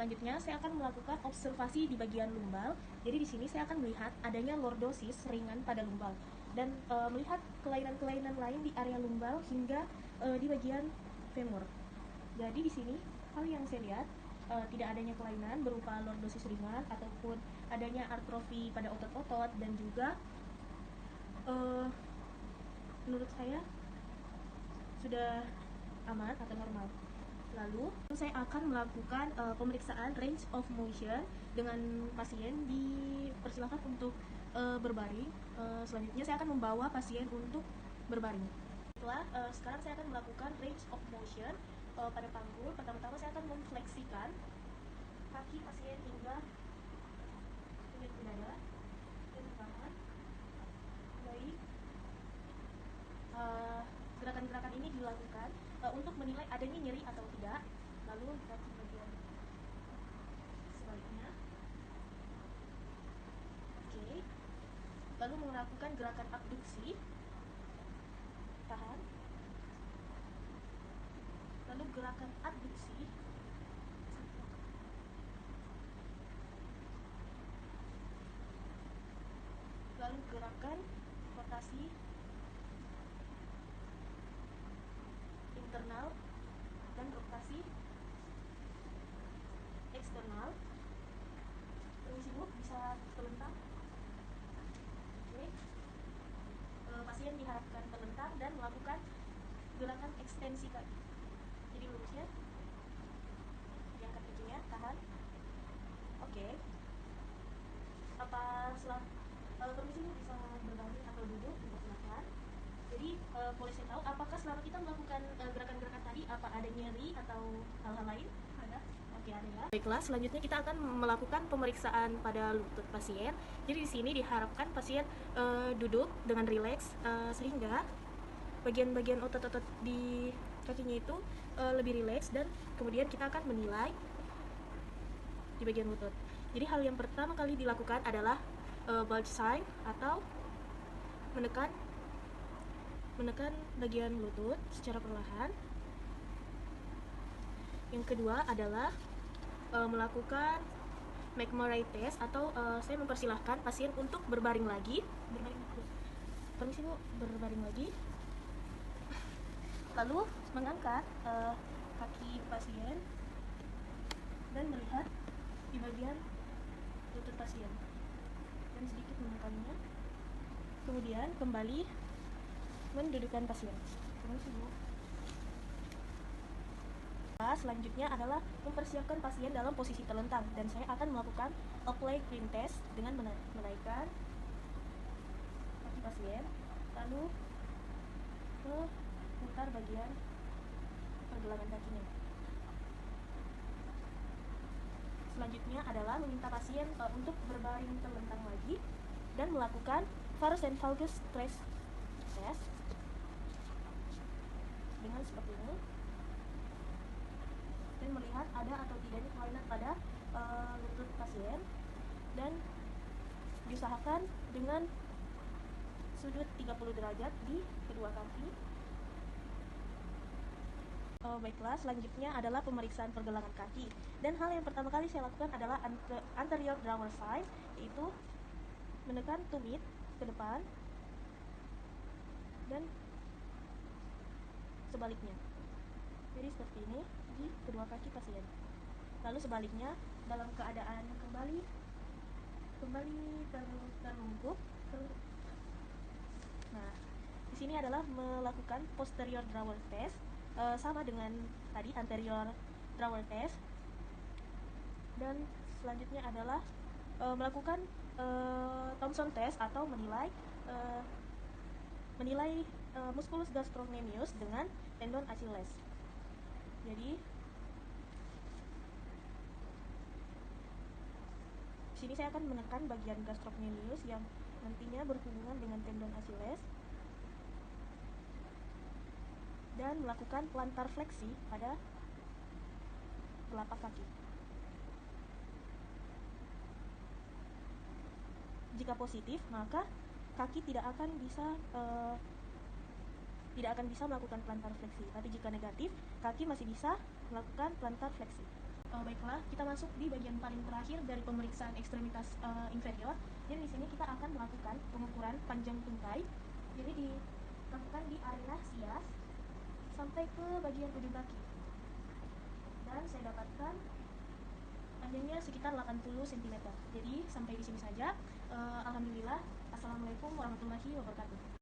Selanjutnya saya akan melakukan observasi di bagian lumbal. Jadi di sini saya akan melihat adanya lordosis ringan pada lumbal dan melihat kelainan-kelainan lain di area lumbal hingga di bagian femur. Jadi di sini hal yang saya lihat tidak adanya kelainan berupa lordosis ringan ataupun adanya atrofi pada otot-otot, dan juga menurut saya sudah aman atau normal. Lalu saya akan melakukan pemeriksaan range of motion dengan pasien. Dipersilakan untuk berbaring. Selanjutnya saya akan membawa pasien untuk berbaring. Sekarang saya akan melakukan range of motion pada panggul. Pertama-tama saya akan memfleksikan kaki pasien hingga ke dada dan ke kanan. Baik. Gerakan-gerakan ini dilakukan untuk menilai adanya nyeri atau tidak. Lalu kaki bagian sebaliknya. Oke. Lalu melakukan gerakan abduksi. Tahan. Lalu gerakan abduksi. Lalu gerakan rotasi internal dan rotasi eksternal. Permisi Bu, bisa terlentang. Oke. Pasien diharapkan terlentang dan melakukan gerakan ekstensi kaki. Jadi lurusnya, diangkat kakinya, tahan. Oke. Permisi Bu, bisa berbaring atau duduk, silakan. Jadi boleh saya tahu apakah selama kita melakukan gerakan-gerakan tadi apa ada nyeri atau hal-hal lain? Ada. Oke, ada ya. Baiklah, selanjutnya kita akan melakukan pemeriksaan pada lutut pasien. Jadi di sini diharapkan pasien duduk dengan rileks sehingga bagian-bagian otot-otot di kakinya itu lebih rileks, dan kemudian kita akan menilai di bagian lutut. Jadi hal yang pertama kali dilakukan adalah bulge sign atau menekan bagian lutut secara perlahan. Yang kedua adalah melakukan McMurray test atau saya mempersilahkan pasien untuk berbaring lagi. Permisi Bu, berbaring lagi. Lalu mengangkat kaki pasien dan melihat di bagian lutut pasien dan sedikit menekannya. Kemudian kembali mendudukkan pasien. Permisi Bu. Selanjutnya adalah mempersiapkan pasien dalam posisi terlentang, dan saya akan melakukan apply green test dengan menaikkan kaki pasien lalu memutar bagian pergelangan kakinya. Selanjutnya adalah meminta pasien untuk berbaring terlentang lagi dan melakukan varus and valgus stress test dengan seperti ini, dan melihat ada atau tidaknya kelainan pada lutut pasien, dan diusahakan dengan sudut 30 derajat di kedua kaki. Baiklah, selanjutnya adalah pemeriksaan pergelangan kaki, dan hal yang pertama kali saya lakukan adalah anterior drawer sign, yaitu menekan tumit ke depan dan sebaliknya. Jadi seperti ini di kedua kaki pasien. Lalu sebaliknya dalam keadaan kembali terlungkup. Nah, di sini adalah melakukan posterior drawer test, sama dengan tadi anterior drawer test. Dan selanjutnya adalah melakukan Thomson test atau menilai musculus gastrocnemius dengan tendon Achilles. Jadi sini saya akan menekan bagian gastrocnemius yang nantinya berhubungan dengan tendon Achilles dan melakukan plantar fleksi pada telapak kaki. Jika positif, maka kaki tidak akan bisa melakukan plantar fleksi. Tapi jika negatif, kaki masih bisa melakukan plantar fleksi. Baiklah, kita masuk di bagian paling terakhir dari pemeriksaan ekstremitas inferior. Jadi di sini kita akan melakukan pengukuran panjang tungkai. Jadi dilakukan di area sias sampai ke bagian ujung kaki. Dan saya dapatkan panjangnya sekitar 80 cm. Jadi sampai di sini saja. Alhamdulillah. Assalamualaikum warahmatullahi wabarakatuh.